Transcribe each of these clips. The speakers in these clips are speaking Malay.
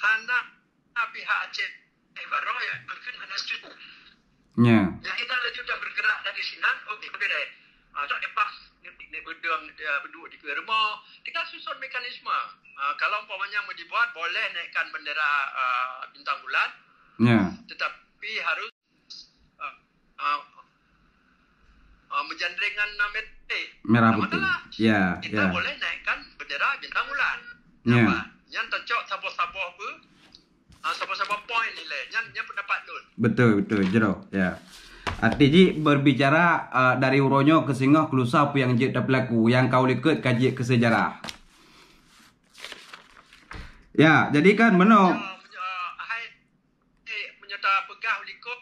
karena pihak Aceh baru ya mungkin hanya setuju. Ya. Yang kita sudah bergerak dari Sinan, okey berbeda. Tak lepas ni berdua di rumah, kita susun mekanisme. Kalau umpamanya mau dibuat, boleh naikkan bendera bintang bulan. Ya. Tetapi harus menjandringan merah putih. Ya, kita boleh naikkan bendera bintang bulan. Ya. Yang tercok sabah-sabah apa? Sabah-sabah point nilai. Yang pendapat tu. Betul, jero. Ya. Artinya berbicara dari uronyo ke singoh ke lusa apa yang jid berlaku, yang kau lihat kaji ke sejarah. Ya, jadi kan meno. Menyata pegah likut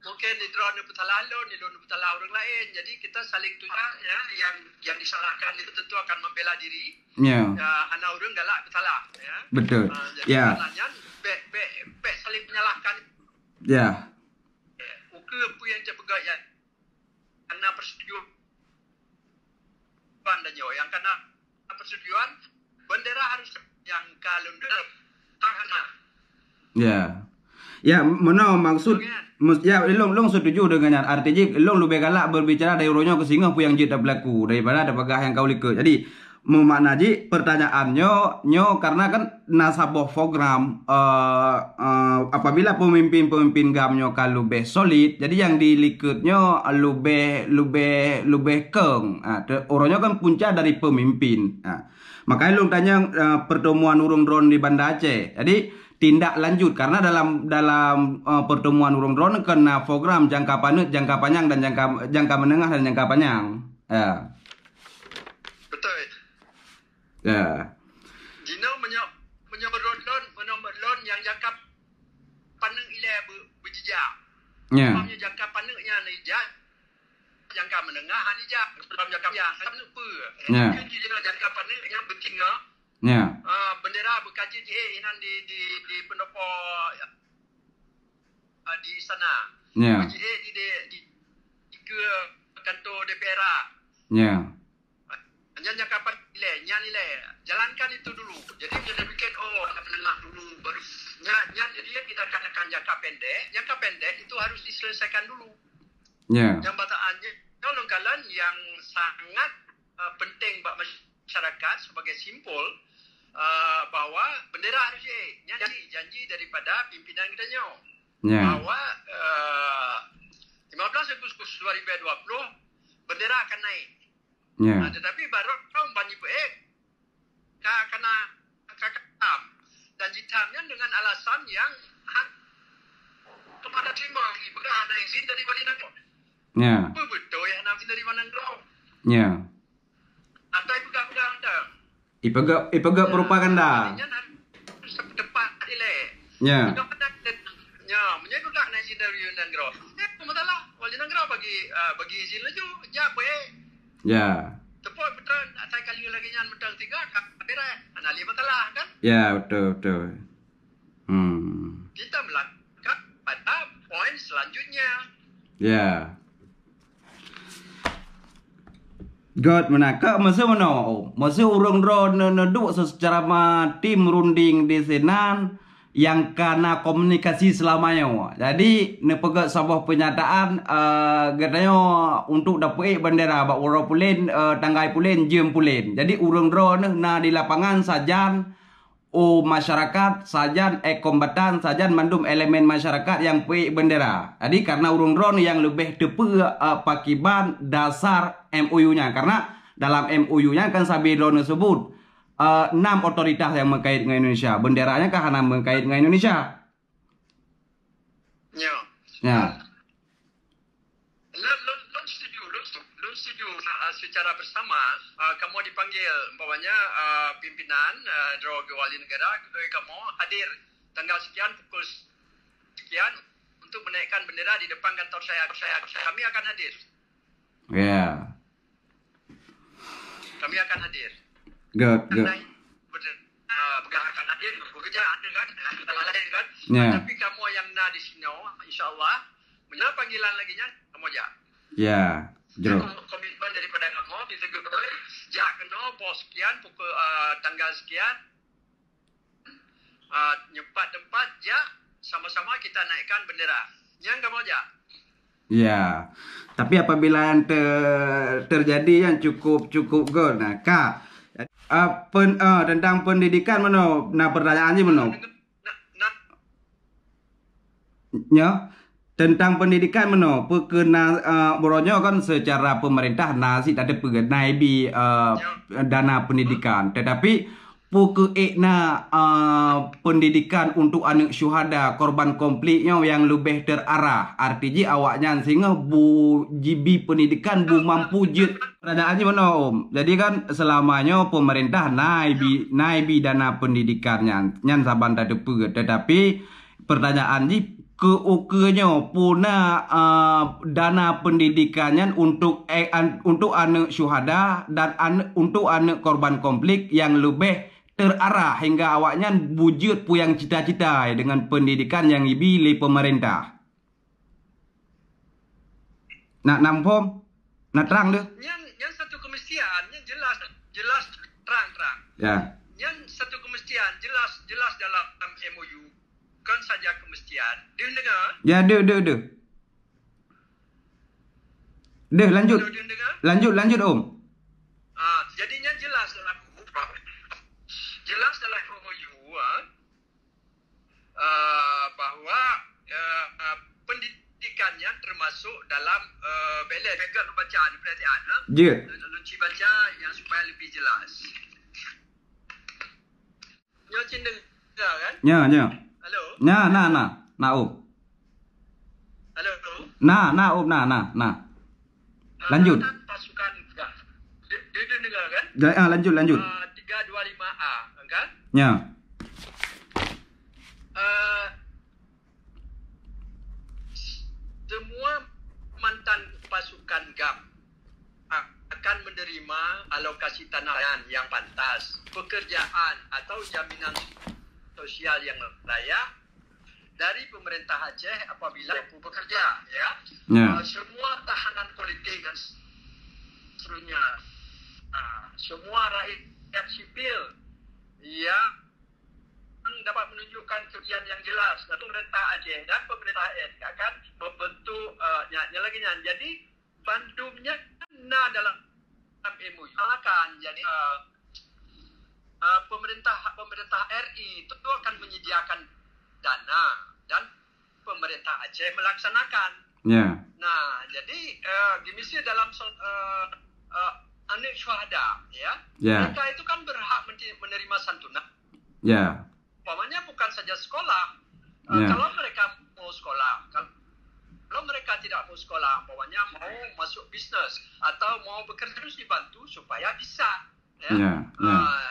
mungkin di drone putalah lo, di drone putalah orang lain. Jadi kita saling tunjuk ya, yang disalahkan itu tentu akan membela diri. Ya. Hana orang galak putalah ya. Betul. Jadi Ya. Be saling menyalahkan. Ya. Ke apa yang terpegang ya. Karena persetujuan dan yang karena persetujuan bendera harus yang kalender tangan. Ya. Ya, meno maksud ya long setuju dengan artinya long lebih galak berbicara dari uronyo ke singoh apa yang jid berlaku daripada ada pegah yang kau lihat. Jadi memaknaji pertanyaannya karena kan nasabah program apabila pemimpin gamnya kalau lebih solid, jadi yang dilikutnya lebih keng. Orangnya kan punca dari pemimpin. Makanya lu tanya pertemuan urung drone di Banda Aceh. Jadi tindak lanjut karena dalam pertemuan urung drone kena program jangka panjang dan jangka menengah dan jangka panjang. Ya. Betul. Ya. Jino menyebelon yang jangka panjang ilai berjejak. Ya. Maksudnya jangka panjangnya nijak, jangka menengah nijak, dalam jangka panjang apa? Ya. Jadi jangka panjang yang bertinggal. Ya. Bendera berkaji inan di pendopo di sana. Ya. di ke kantor DPR. Ya. Jangan kapan nilai. Jalankan itu dulu. Jadi kita bikin jangka menengah dulu baru. Jadi kita katakan jangka pendek. Jangka pendek itu harus diselesaikan dulu. Ya. Yang bataannya kalon-kalon yang sangat penting bagi masyarakat sebagai simpul bahwa bendera harus janji daripada pimpinan kita bahwa 15 Agustus 2020 bendera akan naik. Tetapi baru kaum banyak kena kakam dan hitamnya dengan alasan yang kepada terima ibadah ada izin dari Wali Negara. Ya. Betul ya nanti dari mana kau? Ya. Atau pegang anda? Ipegak propaganda. Tepat nilai. Ya. Ya, menyebutlah naik izin dari Wali Negara. Masalah Wali Negara bagi izin laju, ya boleh. Ya. Tepuk betul, saya kali lagi nyan mentang 3 kamera, anali masalah kan? Ya, betul. Kita melangkah pada poin selanjutnya. Ya. God menakak masa urung drone neduk secara tim runding di Senan yang karena komunikasi selamanya. Jadi nepegak sebuah penyataan katanya untuk dapat bendera bak urang pulen tanggai pulen jem pulen. Jadi urung drone na di lapangan sajan masyarakat sajan kombatan sajan mandum elemen masyarakat yang puik bendera. Jadi karena urung drone yang lebih tepe pakiban dasar MOU-nya, karena dalam MOU-nya kan sabi drone tersebut 6 otoritas yang mengkait dengan Indonesia. Benderanya kan hanya mengkait dengan Indonesia. Ya. Lu setuju secara bersama kamu dipanggil umpamanya pimpinan Droge Wali Negara kamu hadir tanggal sekian pukul sekian untuk menaikkan bendera di depan kantor saya. Kami akan hadir. Ya. Kami akan hadir. Good. Akan hadir bekerja ada kan? Lain kan? Ya. Tapi kamu yang na di sini insyaallah punya panggilan lagi nya kamu aja. Ya. Jero. Komitmen daripada kamu ditegur jak kena pos sekian pukul tanggal sekian Nyepat tempat ya, sama-sama kita naikkan bendera. Yang kamu aja. Ya. Tapi apabila yang terjadi yang cukup good. Nah, Kak, tentang pendidikan mano. Nah, pertanyaannya mano. Ya, tentang pendidikan mano. Pekena boronyo kan secara pemerintah nasi ada pengenai dana pendidikan. Tetapi Puke ekna pendidikan untuk anak syuhada korban konfliknya yang lebih terarah. Artinya awaknya sehingga bu jibi pendidikan bu mampu je. Pertanyaannya mana Om? Jadi kan selamanya pemerintah naik dana pendidikannya nyan saban tadi tetapi pertanyaannya keukenya puna dana pendidikannya untuk anak syuhada dan untuk anak korban konflik yang lebih terarah hingga awaknya wujud puyang cita-cita dengan pendidikan yang dibeli pemerintah. Nak nampom, nak terang deh. Yang satu kemestian, yang jelas terang. Ya. Yang satu kemestian jelas dalam MOU. Bukan saja kemestian. Dia dengar? Ya, deh. Deh, lanjut. Lanjut Om. Jadinya jelas dalam MOU bahwa pendidikannya termasuk dalam bagian bacaan perhatian. Ya. Lunci baca yang supaya lebih jelas. Nyokin dengar kan? Ya. Halo. Nah Om. Halo. Nah Om, nah. Lanjut. Pasukan dia dengar kan? Lanjut. 325A kan? Ya. Semua mantan pasukan GAM akan menerima alokasi tanah yang pantas, pekerjaan atau jaminan sosial yang layak dari pemerintah Aceh apabila mampu bekerja, ya. Semua tahanan politik dan seterusnya, semua rakyat sipil yang dapat menunjukkan kerjaan yang jelas dari pemerintah Aceh dan pemerintah AS akan membentuk jadi bandumnya dalam MOU akan jadi pemerintah RI itu akan menyediakan dana dan pemerintah Aceh melaksanakan. Nah, jadi dimisi dalam anak syuhada, ya. Mereka itu kan berhak menerima santunan. Umpamanya bukan saja sekolah. Kalau mereka mau sekolah, kalau mereka tidak mau sekolah, umpamanya mau masuk bisnis atau mau bekerja harus dibantu supaya bisa.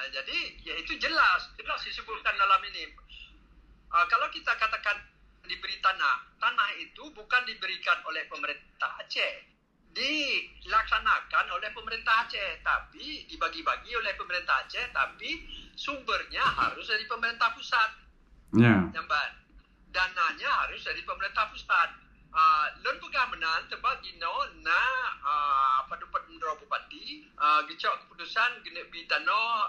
Jadi ya itu jelas disebutkan dalam ini. Kalau kita katakan diberi tanah itu bukan diberikan oleh pemerintah Aceh, dilaksanakan oleh pemerintah Aceh, tapi dibagi-bagi oleh pemerintah Aceh, tapi sumbernya harus dari pemerintah pusat. Jamban. Dananya harus dari pemerintah pusat. Lon pegamenan tebal gino na padupat mendro bupati gecok keputusan genek bitano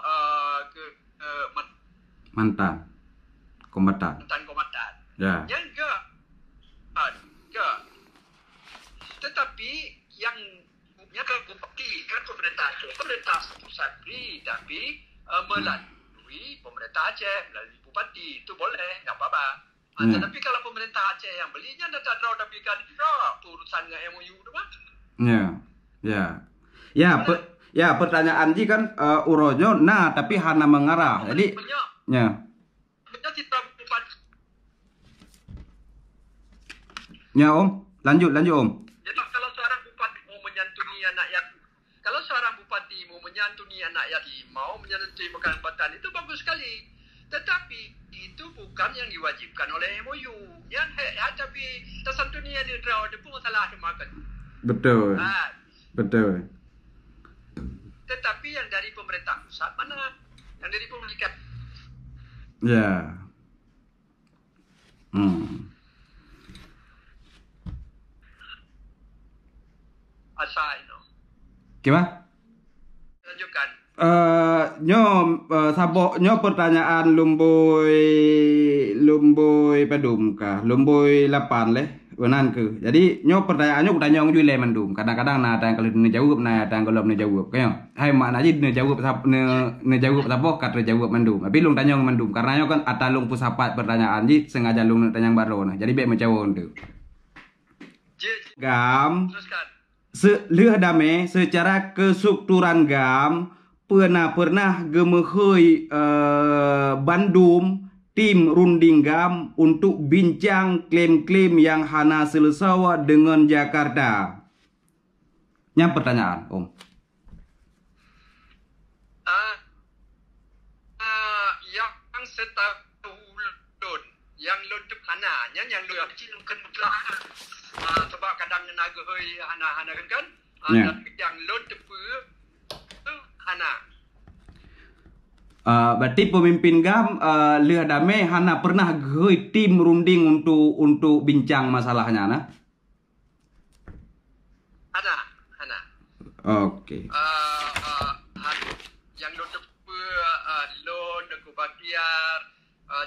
ke mantan kombatan. Yang ke tetapi yang ke bupati kan pemerintah pusat beri, tapi melalui pemerintah Aceh, melalui bupati itu boleh, nggak apa-apa. Tetapi kalau pemerintah Aceh yang belinya dan tak tahu tapi kan urusan dengan MOU tu mah. Pertanyaan Ji kan uronyo tapi hana mengarah. Jadi Banyak kita bupati. Om, lanjut Om. Jadi kalau seorang bupati mau menyantuni anak yatim, mau menyantuni makanan batan itu bagus sekali. Tetapi itu bukan yang diwajibkan oleh MOU. Yang tapi tersantuni yang didraw itu pun masalah makan. Betul. Tetapi yang dari pemerintah pusat mana? Yang dari pemerintah. Asal itu. Gimana? Lanjutkan. Nyo pertanyaan lumboy medum ka lomboi lapan leh wenan ke. Jadi nyo pertanyaannya udah nyong jule mendum. Kadang-kadang na ada yang kalau ne jawab na ada yang kalau ne jawab kayo. Hai makna aja ne jawab ne jawab apa kata jawab mendum. Tapi lung tanyong mendum karena nyo kan ada lung pusapat pertanyaan ji sengaja lung tanyang baru nah. Jadi baik menjawab tu. Gam leuh dame secara kestrukturan gam pernah gemekhoi Bandung tim runding gam untuk bincang klaim-klaim yang hana selesai dengan Jakarta. Yang pertanyaan, Om. Yang setahu lon, yang lon tu hana, yang lon kecil kan mutlak. Sebab kadang naga hoi hana kan, yang lon tu hana. Berarti pemimpin gam leuh dame hana pernah gehoi tim runding untuk bincang masalahnya nah. Hana. Oke. Yang lo tepu lo deku bagiar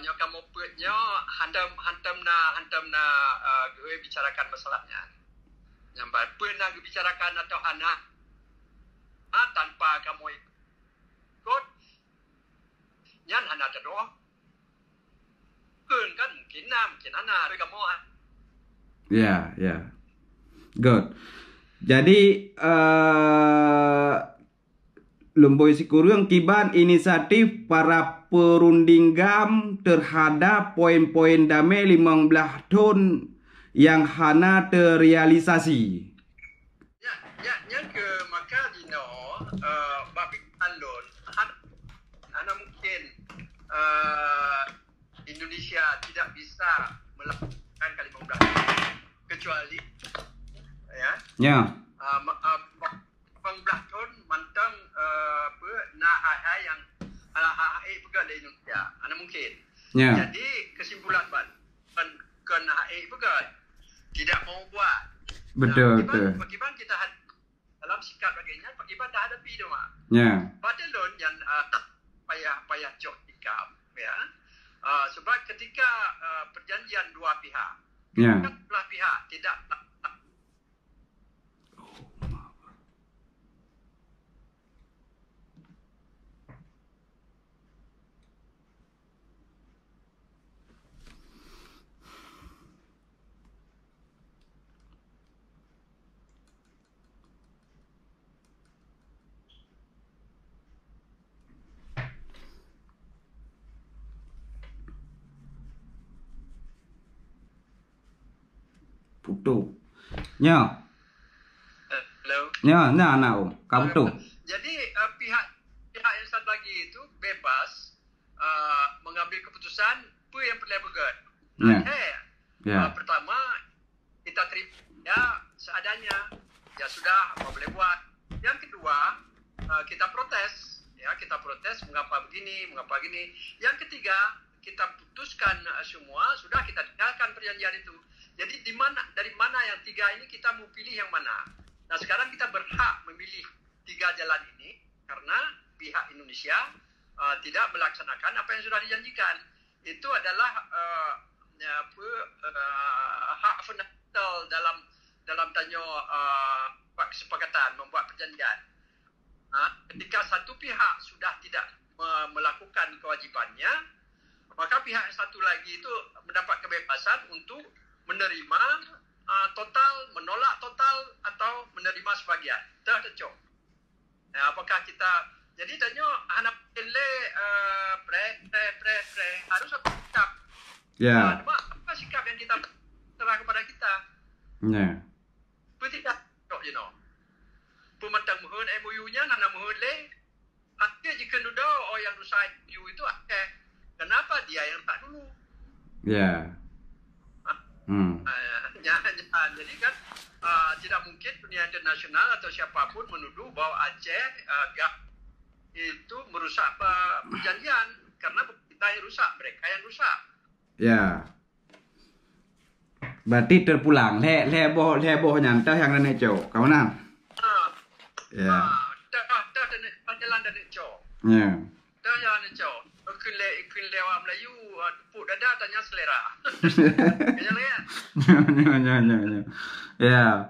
nyo kamu nyo hantam na gue bicarakan masalahnya. Yang pernah gue bicarakan atau hana tanpa kamu ikut yan hana terdoa. Kan mungkin hana kamu. Ya. Good. Jadi Lomboi Sikurung kiban inisiatif para perunding gam terhadap poin-poin damai 15 tahun yang hana terrealisasi. Ya ke maka dino babi alon hana mungkin Indonesia tidak bisa melakukan kali 15 kecuali ya. 15 tahun mantang na yang pegang di Indonesia ana mungkin. Ya. Jadi kesimpulan kan pegang tidak mau buat. Betul. Bagaimana kita dalam sikap bagiannya bagaimana dah hadapi tu mak. Ya. Padahal yang payah jok sikap ya. Sebab ketika perjanjian dua pihak, belah pihak tidak putu. Nya. Hello. Nya, Om. Kamu tu. Jadi pihak yang satu lagi itu bebas mengambil keputusan apa yang perlu begat. Pertama kita terima ya seadanya. Ya sudah apa boleh buat. Yang kedua kita protes. Ya, kita protes mengapa begini. Yang ketiga kita putuskan semua sudah kita tinggalkan perjanjian itu. Jadi dari mana yang tiga ini kita mau pilih yang mana? Nah sekarang kita berhak memilih tiga jalan ini karena pihak Indonesia tidak melaksanakan apa yang sudah dijanjikan. Itu adalah hak fundamental dalam tanyo kesepakatan membuat perjanjian. Ketika satu pihak sudah tidak melakukan kewajibannya, maka pihak yang satu lagi itu mendapat kebebasan untuk menerima total, menolak total atau menerima sebagian. Tercocok. Nah, apakah kita jadi tanya anak ele harus apa sikap? Ya. Apa sikap yang kita serah kepada kita? Ya. Tidak, Pementang mohon MOU-nya nana mohon le. Akhirnya jika nuda yang rusak MOU itu kenapa dia yang tak dulu? Ya. Jadi kan tidak mungkin dunia internasional atau siapapun menuduh bahwa Aceh itu merusak perjanjian karena kita yang rusak, mereka yang rusak. Ya. Berarti terpulang leboh nyantah yang nenek cok. Kamu nang? Ya. Dah jalan dan cok. Ya. Dah jalan cok. ikun lewat Melayu tepuk dada tanya selera. Kaya lah ya. Ya.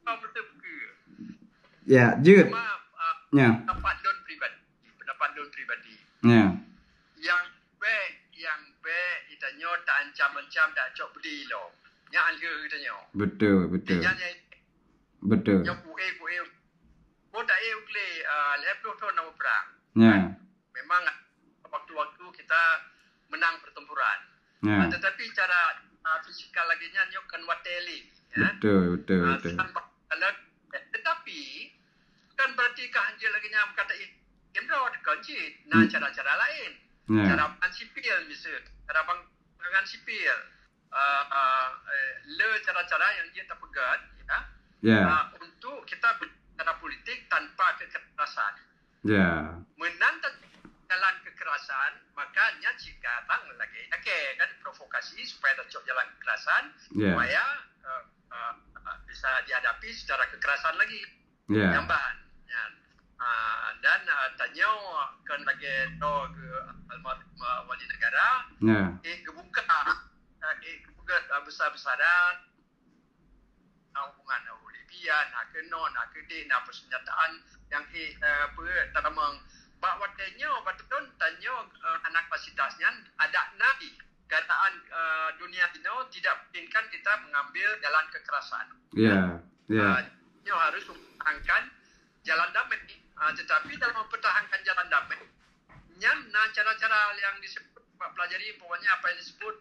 Kau betul ke? Ya, Jud. Cuma Ya. pendapat Don pribadi. Ya. Yang baik itanya tak ancam-ancam tak cok beli lo. Yang harga itanya. Betul. Betul. Yang kuih. Kau tak boleh lepas tu nama perang. Ya. Memang waktu-waktu kita menang pertempuran. Ya. Tetapi cara fisikal lagi nya kan wateli. Ya. Betul. Tetapi kan berarti kahanjil lagi nya kata Imro kanji nah cara-cara lain. Ya. Cara sipil misal, cara pangan sipil. Cara-cara yang dia terpegat ya. Ya. Untuk kita berbicara politik tanpa kekerasan. Ya. Menantang jalan kekerasan, makanya jika tang lagi kan provokasi supaya tercok jalan kekerasan, Ya. supaya bisa dihadapi secara kekerasan lagi. Ya. Nyamban. Ya. Dan tanya kan lagi ke almarhum wali negara, Ya. kebuka besar-besaran hubungan Libya, nak kena, nak kedek, nak persenjataan yang teramang bahawa tanya anak pasitasnya ada nabi kataan dunia ini tidak mungkinkan kita mengambil jalan kekerasan. Dia harus mempertahankan jalan damai. Tetapi dalam mempertahankan jalan damai, cara-cara yang disebut pelajari pokoknya apa yang disebut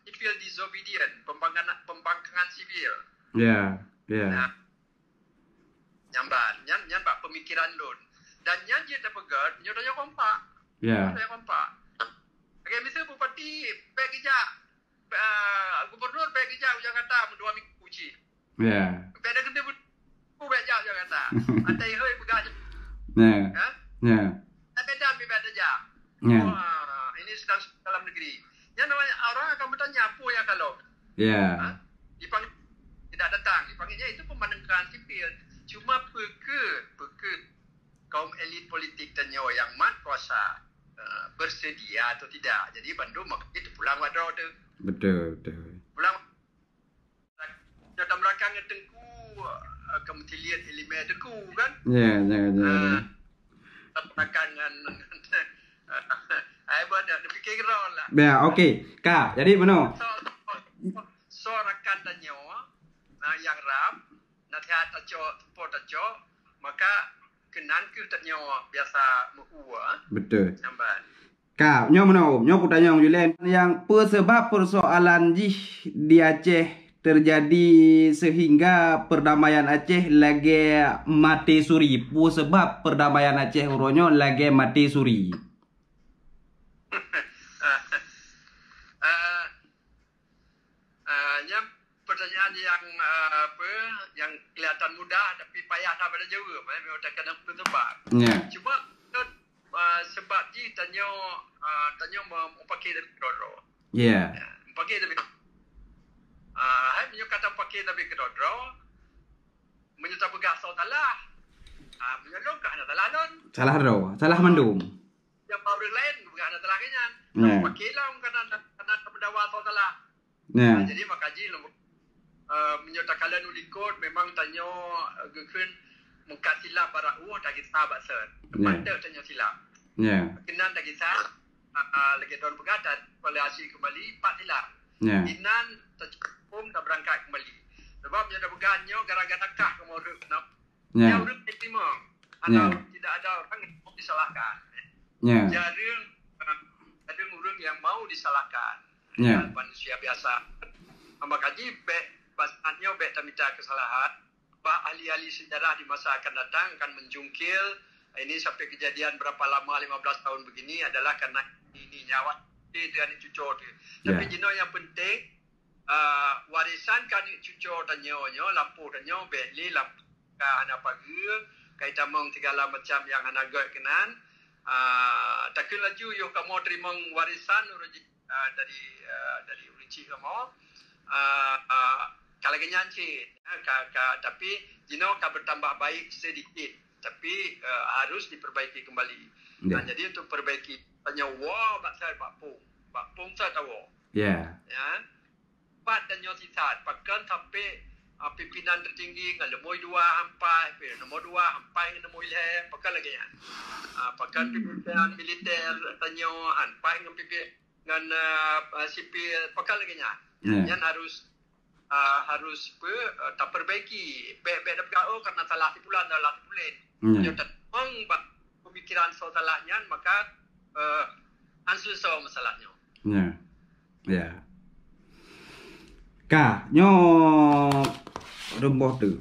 civil disobedience, pembangkangan sivil. Nyamban pemikiran lun. Dan yang dia terpegat, nyodanya kompak. Oke, misalnya bupati baik ijak, gubernur baik ijak ujang kata 2 minggu uji. Beda gede baik ijak ujang kata. Antai hoi pegah. Beda beda ijak. Ini sedang dalam negeri. Yang namanya orang akan bertanya apa yang kalau. Dipanggil tidak datang. Dipanggilnya itu pembangkangan sipil. Cuma peke kaum elit politik tanya yang mat kuasa bersedia atau tidak. Jadi Bandung itu pulang wadro tu. Betul. Pulang dalam belakang tengku kementerian elemen tengku kan? Belakang ai buat dah fikir lah. Okey. Kak, jadi mana? So rakan tanya yang ram nasihat tajo maka kenan ke tanya biasa muua. Betul. Namban. Kak, nyo mana? Nyo aku tanya Julian yang sebab persoalan di Aceh terjadi sehingga perdamaian Aceh lagi mati suri. Sebab perdamaian Aceh uronyo lagi mati suri. Pertanyaan yang kelihatan mudah tapi payah nak pada jawab. Memang tak kena tebak. Cuma sebab dia tanya pakai dari kedodro. Pakai dari hai kata pakai dari kedodro. Menyuta begah sautalah. Menyolong ke anak talah non. Salah mandum. Yang baru lain begah anak talah kenyan. Pakailah karena berdawa sautalah. Jadi makaji menyota kalian ulikot memang tanya gekun muka silap para tak kita bahasa. Pada tanya silap. Kenan tak kita lagi tahun pegatan valuasi kembali 4 silap. Inan tercukup tak berangkat kembali. Sebab menyota pegannya gara-gara kah kemuruk nak. Yang urut terima. Atau tidak ada orang yang mau disalahkan. Jarang ada orang yang mau disalahkan. Manusia biasa. Makaji pasatnya tak minta kesalahan. Ahli-ahli sejarah di masa akan datang akan menjungkil ini sampai kejadian berapa lama 15 tahun begini adalah karena ini nyawa itu yang cucur. Tapi jino yang penting warisan kan cucur tanya lampu tanya beli lampu anak pagi kaitan mong segala macam yang anak gak kenan takkan laju yo kamu terima warisan dari urinci kamu kalau kenyanci tapi jino kan bertambah baik sedikit tapi harus diperbaiki kembali. Jadi untuk perbaiki tanya wah Pak Pung saya tahu. Ya. Ya. Pat tanya sisat pakan sampai pimpinan tertinggi dengan nombor 2 hampai, nombor 2 hampai dengan nombor 11 pakan lagi ya. Pakan pimpinan militer tanya hampai dengan pimpinan dengan sipil pakan lagi ya. Yang harus tak perbaiki baik-baik dah karena salah tipulan adalah tipulan. Yang terang pemikiran salahnya maka ansur masalahnya. Ya. Ya. Ka nyo rumboh tu.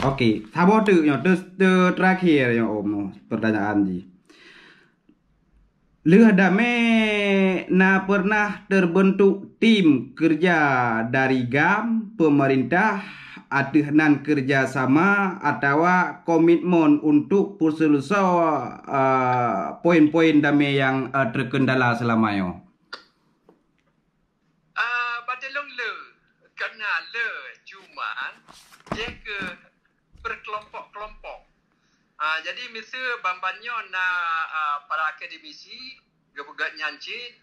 Okey, sabar tu nyo terakhir yang om pertanyaan ji. Pernah terbentuk tim kerja dari GAM, pemerintah, atihanan kerjasama atau komitmen untuk perselusuan poin-poin damai yang terkendala selama ini? Badalong kena cuma dia ke berkelompok-kelompok. Jadi misal bambannya para akademisi gebugat nyanci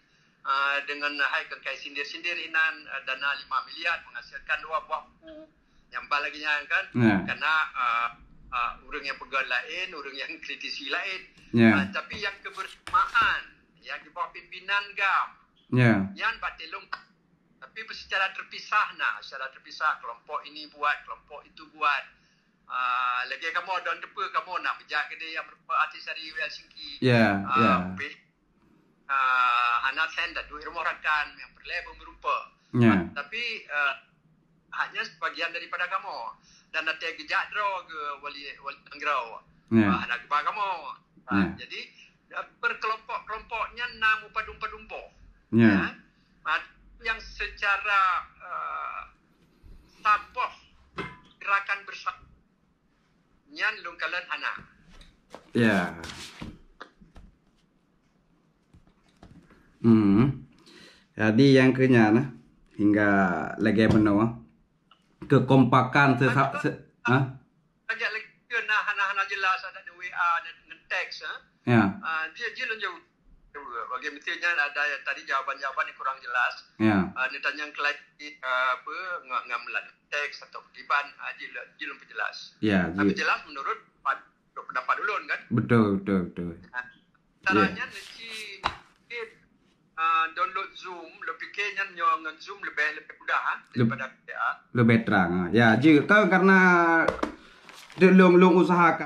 dengan hai kengkai sindir-sindir inan dana 5 miliar menghasilkan 2 buah buku yang lagi kan karena orang yang pegang lain, orang yang kritisi lain. Tapi yang kebersamaan yang di bawah pimpinan GAM yang batilung tapi secara terpisah secara terpisah kelompok ini buat, kelompok itu buat. Lagi kamu don depa kamu nak berjak kedai yang berupa artis dari Helsinki. Anak senda duit rumah rakan yang berlebih berupa. Tapi hanya sebagian daripada kamu dan nanti gejak draw ke wali Anggrau. Anak kepala kamu. Jadi berkelompok-kelompoknya namu padum-padumbo. Yang secara saboh gerakan bersama nyan lungkalan anak. Ya. Jadi yang kenyana hingga lagi penuh kekompakan agak lagi kena hana jelas ada WA dan teks dia jauh bagi mestinya ada tadi jawaban-jawaban yang kurang jelas. Dia tanya kelagi ngamalan teks atau kutipan jilum jelas. Tapi jelas menurut pendapat ulun kan. Betul. Caranya download Zoom lebih kenya nyon Zoom lebih mudah daripada PA. Lebih terang. Ya, jika karena long usahakan